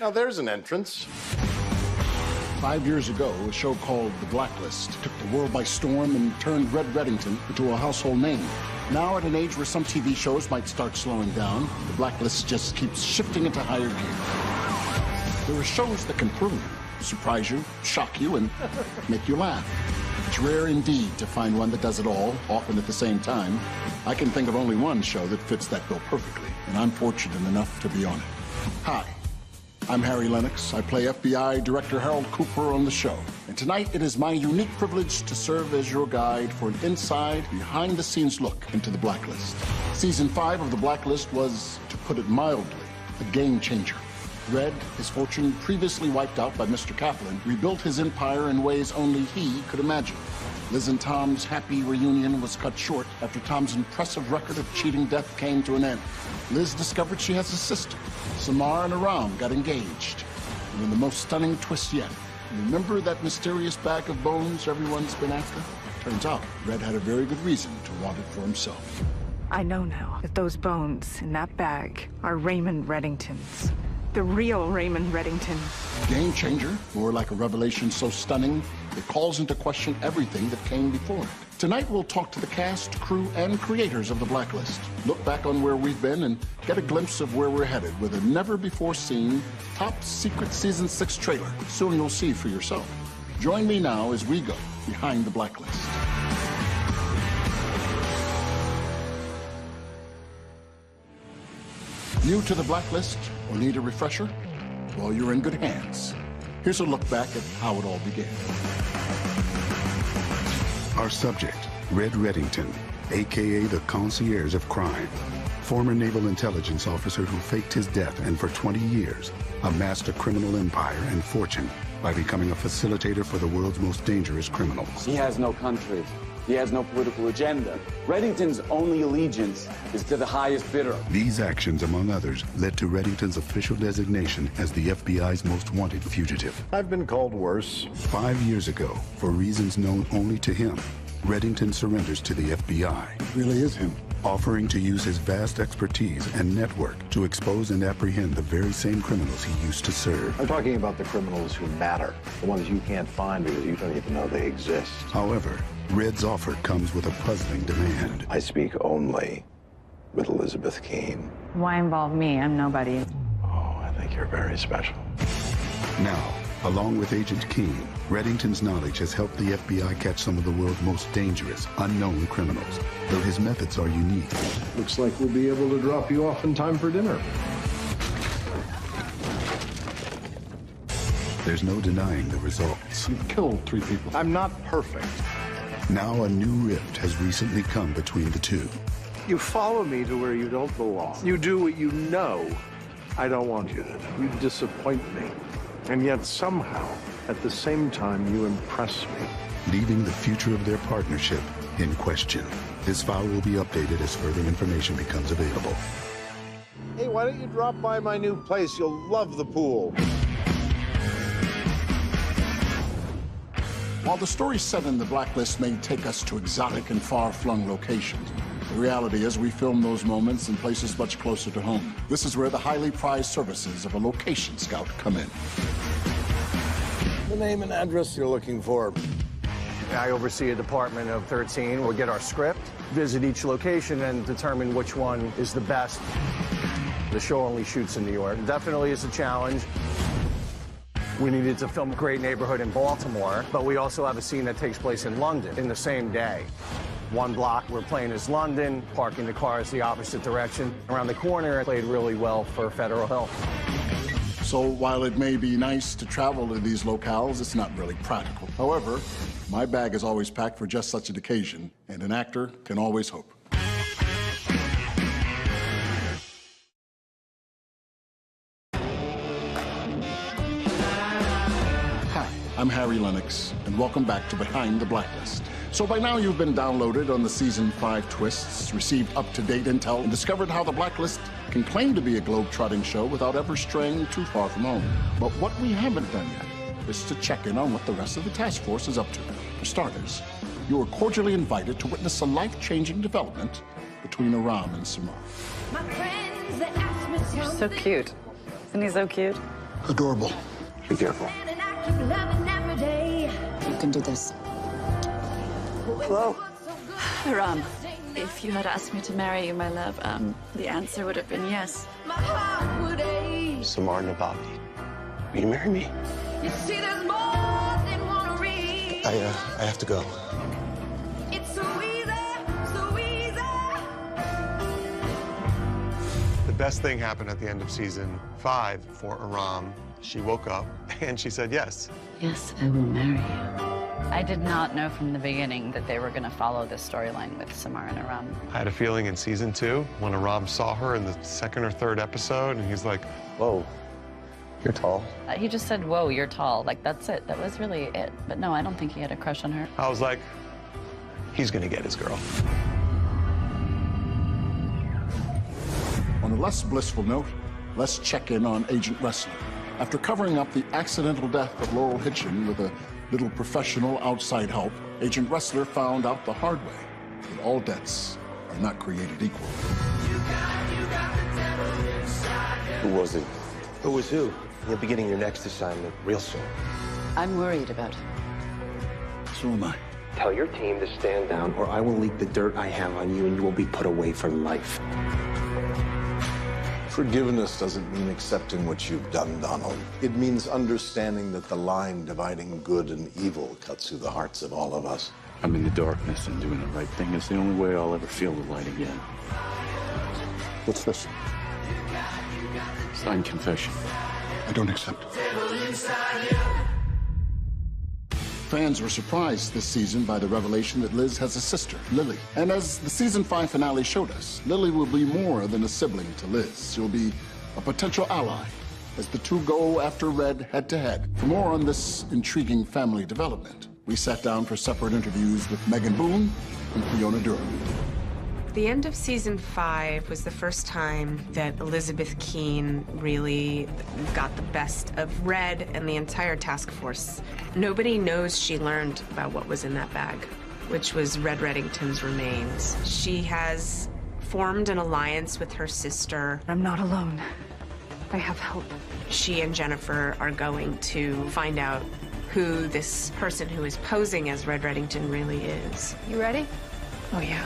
Now there's an entrance. 5 years ago, a show called The Blacklist took the world by storm and turned Red Reddington into a household name. Now, at an age where some TV shows might start slowing down, The Blacklist just keeps shifting into higher gear. There are shows that can thrill you, surprise you, shock you, and make you laugh. It's rare indeed to find one that does it all, often at the same time. I can think of only one show that fits that bill perfectly, and I'm fortunate enough to be on it. Hi, I'm Harry Lennox. I play FBI Director Harold Cooper on the show. And tonight, it is my unique privilege to serve as your guide for an inside, behind-the-scenes look into The Blacklist. Season 5 of The Blacklist was, to put it mildly, a game changer. Red, his fortune previously wiped out by Mr. Kaplan, rebuilt his empire in ways only he could imagine. Liz and Tom's happy reunion was cut short after Tom's impressive record of cheating death came to an end. Liz discovered she has a sister. Samar and Aram got engaged. And in the most stunning twist yet, remember that mysterious bag of bones everyone's been after? Turns out, Red had a very good reason to want it for himself. I know now that those bones in that bag are Raymond Reddington's. The real Raymond Reddington. Game changer, or like a revelation so stunning, it calls into question everything that came before it. Tonight, we'll talk to the cast, crew, and creators of The Blacklist. Look back on where we've been and get a glimpse of where we're headed with a never-before-seen, top-secret Season 6 trailer. Soon you'll see for yourself. Join me now as we go behind The Blacklist. New to The Blacklist or need a refresher? Well, you're in good hands. Here's a look back at how it all began. Our subject, Red Reddington, a.k.a. the concierge of crime. Former naval intelligence officer who faked his death and for 20 years amassed a criminal empire and fortune by becoming a facilitator for the world's most dangerous criminals. He has no country. He has no political agenda. Reddington's only allegiance is to the highest bidder. These actions, among others, led to Reddington's official designation as the FBI's most wanted fugitive. I've been called worse. 5 years ago, for reasons known only to him, Reddington surrenders to the FBI. It really is him. Offering to use his vast expertise and network to expose and apprehend the very same criminals he used to serve. I'm talking about the criminals who matter, the ones you can't find because you don't even know they exist. However, Red's offer comes with a puzzling demand. I speak only with Elizabeth Keene. Why involve me? I'm nobody. Oh, I think you're very special. Now, along with Agent Keene, Reddington's knowledge has helped the FBI catch some of the world's most dangerous, unknown criminals, though his methods are unique. Looks like we'll be able to drop you off in time for dinner. There's no denying the results. You've killed 3 people. I'm not perfect. Now a new rift has recently come between the two. You follow me to where you don't belong. You do what you know I don't want you to do. You disappoint me. And yet somehow, at the same time, you impress me. Leaving the future of their partnership in question. This file will be updated as further information becomes available. Hey, why don't you drop by my new place? You'll love the pool. While the story set in The Blacklist may take us to exotic and far-flung locations, the reality is we film those moments in places much closer to home. This is where the highly prized services of a location scout come in. The name and address you're looking for. I oversee a department of 13. We'll get our script, visit each location, and determine which one is the best. The show only shoots in New York. It definitely is a challenge. We needed to film a great neighborhood in Baltimore, but we also have a scene that takes place in London in the same day. One block we're playing is London, parking the cars the opposite direction. Around the corner, it played really well for Federal Hill. So while it may be nice to travel to these locales, it's not really practical. However, my bag is always packed for just such an occasion, and an actor can always hope. Hi, I'm Harry Lennox, and welcome back to Behind the Blacklist. So by now you've been downloaded on the Season 5 twists, received up-to-date intel, and discovered how The Blacklist can claim to be a globe-trotting show without ever straying too far from home. But what we haven't done yet is to check in on what the rest of the task force is up to. For starters, you are cordially invited to witness a life-changing development between Aram and Samar. You're so cute. Isn't he so cute? Adorable. Be careful. You can do this. Hello? Ram, if you had asked me to marry you, my love, the answer would have been yes. Samar Nababdi, will you marry me? I have to go. The best thing happened at the end of season 5 for Aram. She woke up and she said yes. Yes, I will marry you. I did not know from the beginning that they were going to follow this storyline with Samar and Aram. I had a feeling in season 2 when Aram saw her in the 2nd or 3rd episode and he's like, whoa, you're tall. He just said, whoa, you're tall. Like, that's it. That was really it. But no, I don't think he had a crush on her. I was like, he's gonna get his girl. On a less blissful note, let's check in on Agent Wrestler. After covering up the accidental death of Laurel Hitchin with a little professional outside help, Agent Wrestler found out the hard way that all debts are not created equal. Who was it? Who was who? You'll be getting your next assignment real soon. I'm worried about him. So am I. Tell your team to stand down, or I will leak the dirt I have on you, and you will be put away for life. Forgiveness doesn't mean accepting what you've done, Donald. It means understanding that the line dividing good and evil cuts through the hearts of all of us. I'm in the darkness, and doing the right thing is the only way I'll ever feel the light again. What's this? Signed confession. I don't accept it. Fans were surprised this season by the revelation that Liz has a sister, Lily. And as the season 5 finale showed us, Lily will be more than a sibling to Liz. She'll be a potential ally as the two go after Red head-to-head. For more on this intriguing family development, we sat down for separate interviews with Megan Boone and Fiona Durham. The end of season 5 was the first time that Elizabeth Keene really got the best of Red and the entire task force. Nobody knows she learned about what was in that bag, which was Red Reddington's remains. She has formed an alliance with her sister. I'm not alone. I have help. She and Jennifer are going to find out who this person who is posing as Red Reddington really is. You ready? Oh, yeah.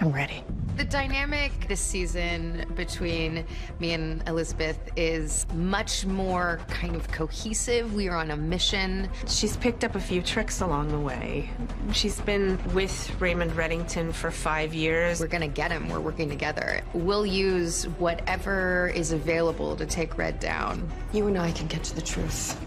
I'm ready. The dynamic this season between me and Elizabeth is much more kind of cohesive. We are on a mission. She's picked up a few tricks along the way. She's been with Raymond Reddington for 5 years. We're gonna get him. We're working together. We'll use whatever is available to take Red down. You and I can get to the truth.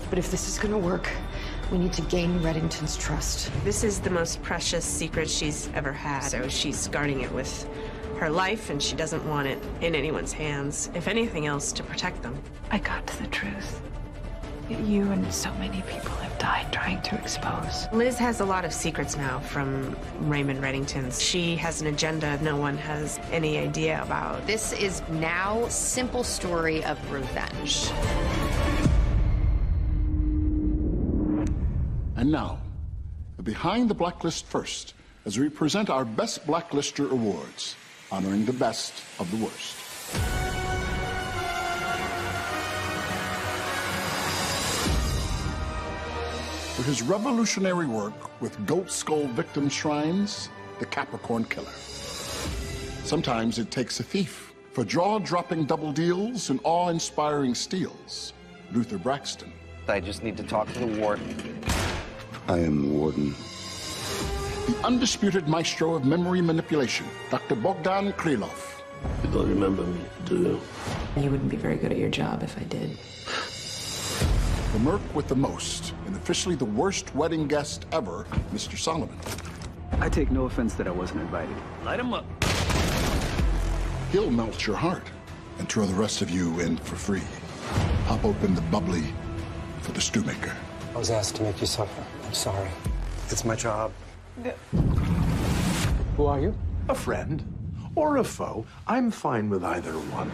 But if this is gonna work, we need to gain Reddington's trust. This is the most precious secret she's ever had. So she's guarding it with her life, and she doesn't want it in anyone's hands, if anything else, to protect them. I got to the truth that you and so many people have died trying to expose. Liz has a lot of secrets now from Raymond Reddington. She has an agenda no one has any idea about. This is now a simple story of revenge. And now, behind the blacklist first, as we present our Best Blacklister Awards, honoring the best of the worst. For his revolutionary work with goat skull victim shrines, the Capricorn Killer. Sometimes it takes a thief. For jaw-dropping double deals and awe-inspiring steals, Luther Braxton. I just need to talk to the warden. I am the warden. The undisputed maestro of memory manipulation, Dr. Bogdan Krylov. You don't remember me, do you? You wouldn't be very good at your job if I did. The merc with the most, and officially the worst wedding guest ever, Mr. Solomon. I take no offense that I wasn't invited. Light him up. He'll melt your heart and throw the rest of you in for free. Pop open the bubbly for the stew maker. I was asked to make you suffer. I'm sorry. It's my job. Who are you? A friend or a foe. I'm fine with either one.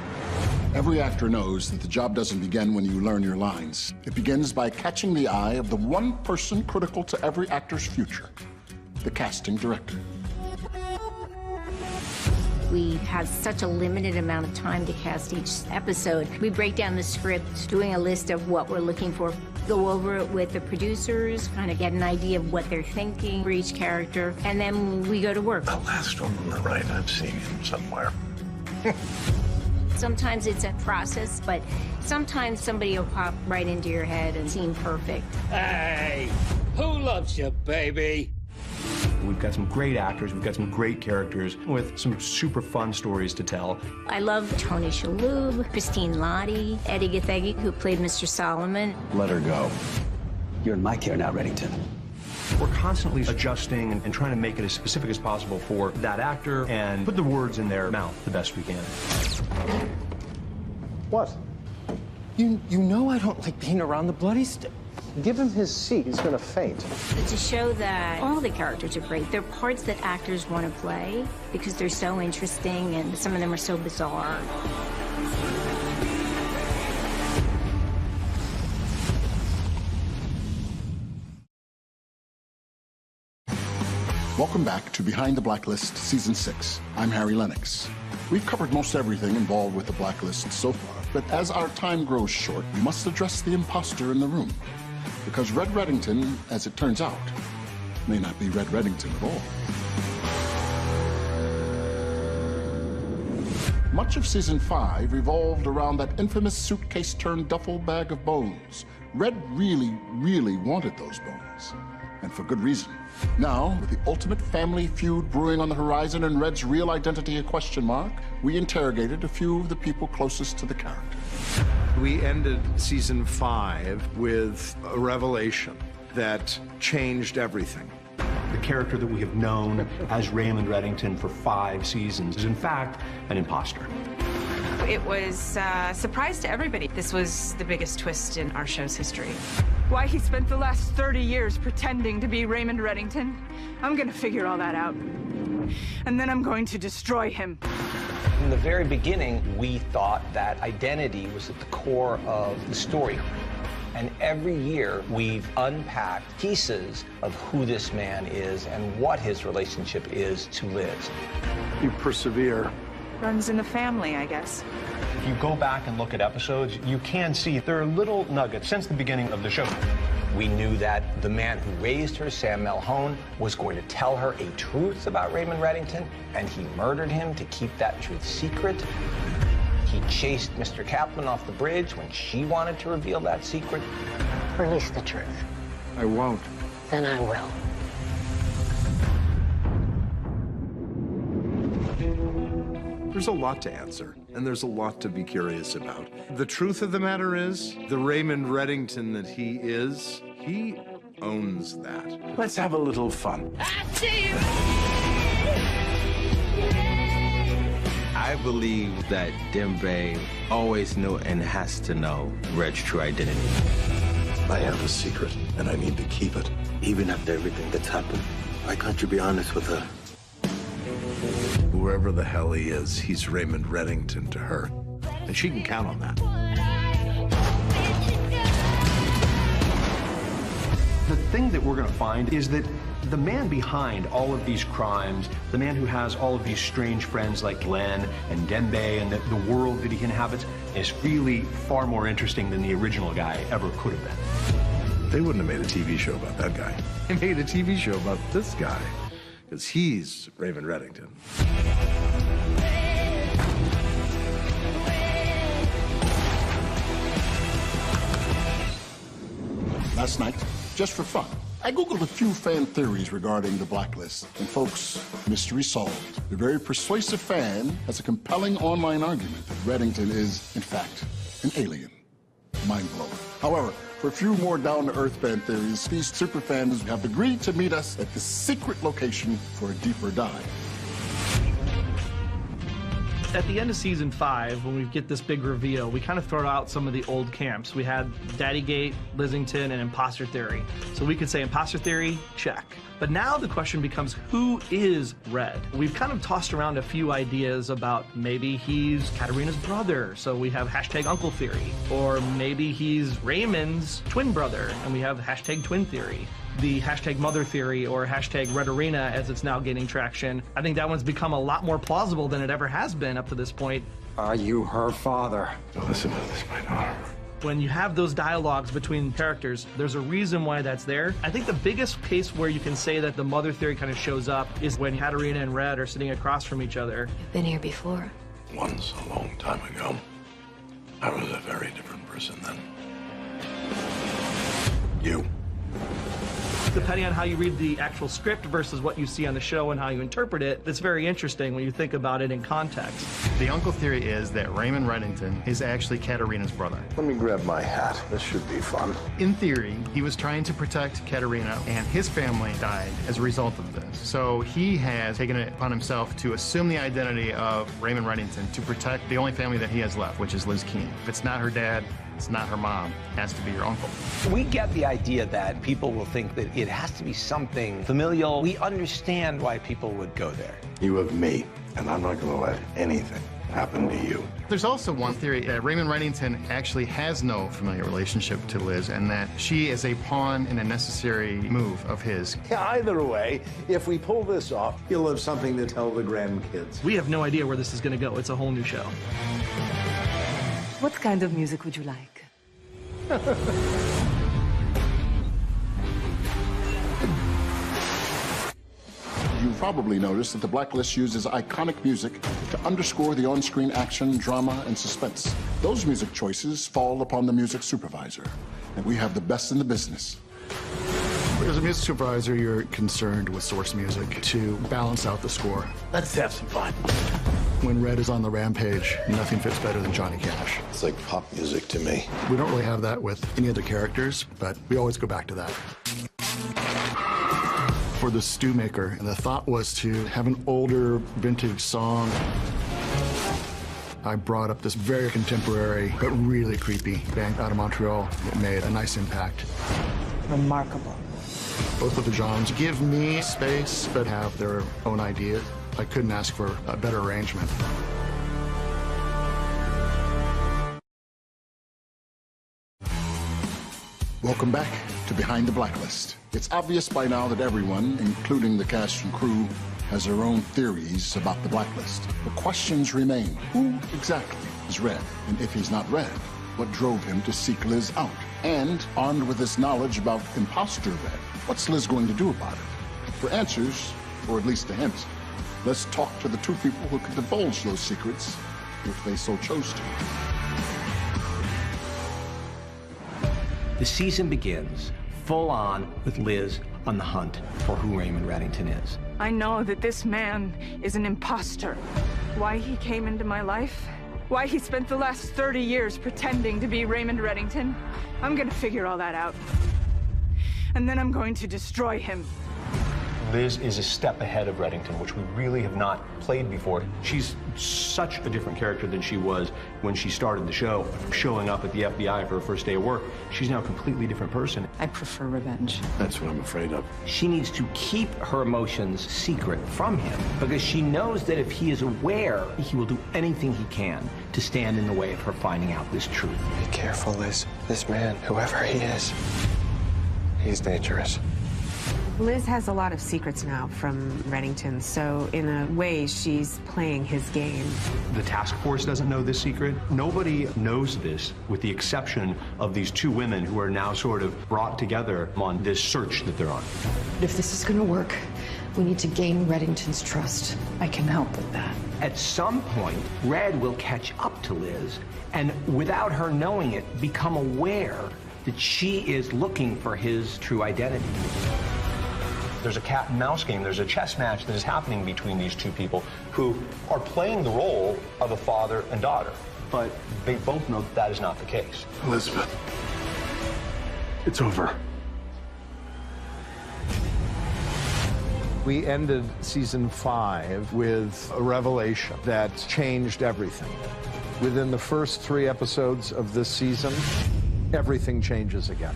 Every actor knows that the job doesn't begin when you learn your lines. It begins by catching the eye of the one person critical to every actor's future, the casting director. We have such a limited amount of time to cast each episode. We break down the script, doing a list of what we're looking for, go over it with the producers, kind of get an idea of what they're thinking for each character, and then we go to work. The last one on the right, I've seen him somewhere. Sometimes it's a process, but sometimes somebody will pop right into your head and seem perfect. Hey, who loves you, baby? We've got some great actors, we've got some great characters with some super fun stories to tell. I love Tony Shalhoub, Christine Lottie, Eddie Gathegi, who played Mr. Solomon. Let her go. You're in my care now, Reddington. We're constantly adjusting and trying to make it as specific as possible for that actor and put the words in their mouth the best we can. What? You know I don't like being around the bloody stick. Give him his seat. He's going to faint. It's a show that all the characters are great. They're parts that actors want to play because they're so interesting and some of them are so bizarre. Welcome back to Behind the Blacklist, Season 6. I'm Harry Lennox. We've covered most everything involved with the Blacklist so far, but as our time grows short, we must address the imposter in the room. Because Red Reddington, as it turns out, may not be Red Reddington at all. Much of Season 5 revolved around that infamous suitcase-turned-duffel bag of bones. Red really, really wanted those bones, and for good reason. Now, with the ultimate family feud brewing on the horizon and Red's real identity a question mark, we interrogated a few of the people closest to the character. We ended Season 5 with a revelation that changed everything. The character that we have known as Raymond Reddington for 5 seasons is in fact an imposter. It was a surprise to everybody. This was the biggest twist in our show's history. Why he spent the last 30 years pretending to be Raymond Reddington, I'm gonna figure all that out. And then I'm going to destroy him. From the very beginning, we thought that identity was at the core of the story. And every year, we've unpacked pieces of who this man is and what his relationship is to Liz. You persevere. Runs in the family, I guess. If you go back and look at episodes, you can see there are little nuggets since the beginning of the show. We knew that the man who raised her, Sam Melhone, was going to tell her a truth about Raymond Reddington, and he murdered him to keep that truth secret. He chased Mr. Kaplan off the bridge when she wanted to reveal that secret. Release the truth. I won't. Then I will. There's a lot to answer, and there's a lot to be curious about. The truth of the matter is, the Raymond Reddington that he is, he owns that. Let's have a little fun. I believe that Dembe always knew and has to know Red's true identity. I have a secret, and I need to keep it. Even after everything that's happened, why can't you be honest with her? Whoever the hell he is, he's Raymond Reddington to her. And she can count on that. The thing that we're going to find is that the man behind all of these crimes, the man who has all of these strange friends like Glenn and Dembe and the world that he inhabits, is really far more interesting than the original guy ever could have been. They wouldn't have made a TV show about that guy. They made a TV show about this guy, because he's Raymond Reddington. Last night, just for fun, I Googled a few fan theories regarding the Blacklist, and folks, mystery solved. A very persuasive fan has a compelling online argument that Reddington is, in fact, an alien. Mind blowing. However, for a few more down-to-earth fan theories, these superfans have agreed to meet us at this secret location for a deeper dive. At the end of season 5, when we get this big reveal, we kind of throw out some of the old camps. We had Daddygate, Lissington, and Imposter Theory. So we could say Imposter Theory, check. But now the question becomes, who is Red? We've kind of tossed around a few ideas about maybe he's Katarina's brother, so we have hashtag Uncle Theory. Or maybe he's Raymond's twin brother, and we have hashtag Twin Theory. The hashtag Mother Theory, or hashtag Red Arena, as it's now gaining traction, I think that one's become a lot more plausible than it ever has been up to this point. Are you her father? Elizabeth is my daughter. When you have those dialogues between characters, there's a reason why that's there. I think the biggest case where you can say that the Mother Theory kind of shows up is when Katarina and Red are sitting across from each other. You've been here before. Once, a long time ago, I was a very different person then. You. Depending on how you read the actual script versus what you see on the show and how you interpret it, it's very interesting when you think about it in context. The Uncle Theory is that Raymond Reddington is actually Katarina's brother. Let me grab my hat. This should be fun. In theory, he was trying to protect Katarina, and his family died as a result of this. So he has taken it upon himself to assume the identity of Raymond Reddington to protect the only family that he has left, which is Liz Keene. If it's not her dad, it's not her mom. It has to be your uncle. We get the idea that people will think that it has to be something familial. We understand why people would go there. You have me, and I'm not going to let anything happen to you. There's also one theory that Raymond Reddington actually has no familiar relationship to Liz, and that she is a pawn in a necessary move of his. Either way, if we pull this off, you'll have something to tell the grandkids. We have no idea where this is going to go. It's a whole new show. What kind of music would you like? You've probably noticed that the Blacklist uses iconic music to underscore the on-screen action, drama, and suspense. Those music choices fall upon the music supervisor, and we have the best in the business. As a music supervisor, you're concerned with source music to balance out the score. Let's have some fun. When Red is on the rampage, nothing fits better than Johnny Cash. It's like pop music to me. We don't really have that with any other characters, but we always go back to that. For the stew maker, and the thought was to have an older vintage song. I brought up this very contemporary, but really creepy band out of Montreal that made a nice impact. Remarkable. Both of the genres give me space, but have their own ideas. I couldn't ask for a better arrangement. Welcome back to Behind the Blacklist. It's obvious by now that everyone, including the cast and crew, has their own theories about the Blacklist. The questions remain. Who exactly is Red? And if he's not Red, what drove him to seek Liz out? And, armed with this knowledge about imposter Red, what's Liz going to do about it? For answers, or at least a hint, let's talk to the two people who could divulge those secrets if they so chose to. The season begins full on with Liz on the hunt for who Raymond Reddington is. I know that this man is an imposter. Why he came into my life? Why he spent the last 30 years pretending to be Raymond Reddington? I'm gonna figure all that out. And then I'm going to destroy him. Liz is a step ahead of Reddington, which we really have not played before. She's such a different character than she was when she started the show. Showing up at the FBI for her first day of work, she's now a completely different person. I prefer revenge. That's what I'm afraid of. She needs to keep her emotions secret from him because she knows that if he is aware, he will do anything he can to stand in the way of her finding out this truth. Be careful, Liz. This man, whoever he is, he's dangerous. Liz has a lot of secrets now from Reddington, so in a way, she's playing his game. The task force doesn't know this secret. Nobody knows this, with the exception of these two women who are now sort of brought together on this search that they're on. But if this is gonna work, we need to gain Reddington's trust. I can help with that. At some point, Red will catch up to Liz and, without her knowing it, become aware that she is looking for his true identity. There's a cat and mouse game. There's a chess match that is happening between these two people who are playing the role of a father and daughter. But they both know that is not the case. Elizabeth, it's over. We ended season 5 with a revelation that changed everything. Within the first 3 episodes of this season, everything changes again.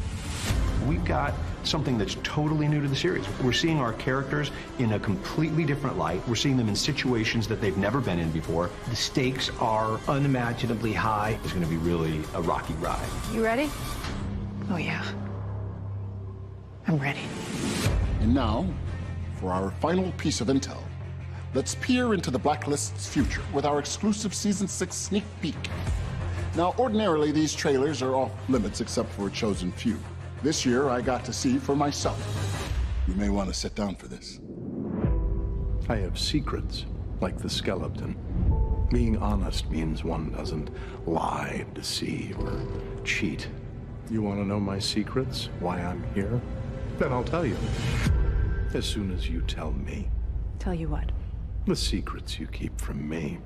We've got something that's totally new to the series. We're seeing our characters in a completely different light. We're seeing them in situations that they've never been in before. The stakes are unimaginably high. It's going to be really a rocky ride. You ready? Oh, yeah. I'm ready. And now, for our final piece of intel, let's peer into the Blacklist's future with our exclusive Season 6 sneak peek. Now, ordinarily, these trailers are off limits except for a chosen few. This year, I got to see for myself. You may want to sit down for this. I have secrets, like the skeleton. Being honest means one doesn't lie, deceive, or cheat. You want to know my secrets? Why I'm here? Then I'll tell you. As soon as you tell me. Tell you what? The secrets you keep from me.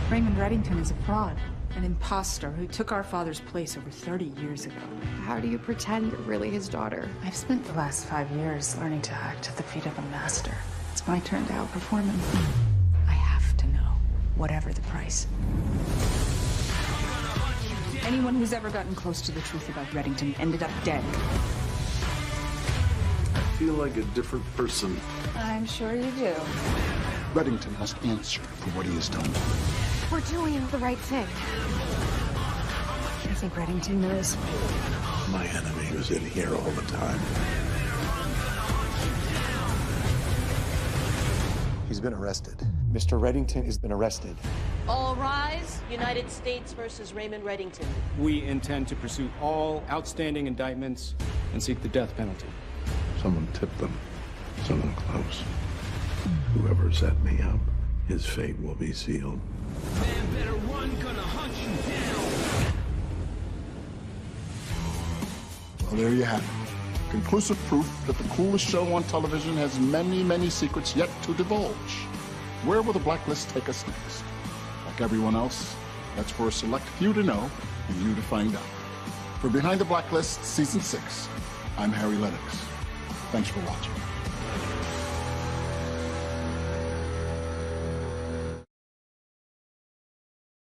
Raymond Reddington is a fraud, an imposter who took our father's place over 30 years ago. How do you pretend you're really his daughter? I've spent the last 5 years learning to act at the feet of a master. It's my turn to outperform him. I have to know, whatever the price. Anyone who's ever gotten close to the truth about Reddington ended up dead. I feel like a different person. I'm sure you do. Reddington must answer for what he has done. We're doing the right thing. I think Reddington knows. My enemy was in here all the time. He's been arrested. Mr. Reddington has been arrested. All rise. United States versus Raymond Reddington. We intend to pursue all outstanding indictments and seek the death penalty. Someone tipped them. Someone close. Whoever set me up, his fate will be sealed. Man better run, gonna hunt you down. Well, there you have it. Conclusive proof that the coolest show on television has many, many secrets yet to divulge. Where will the Blacklist take us next? Like everyone else, that's for a select few to know and you to find out. For Behind the Blacklist, Season 6, I'm Harry Lennox. Thanks for watching.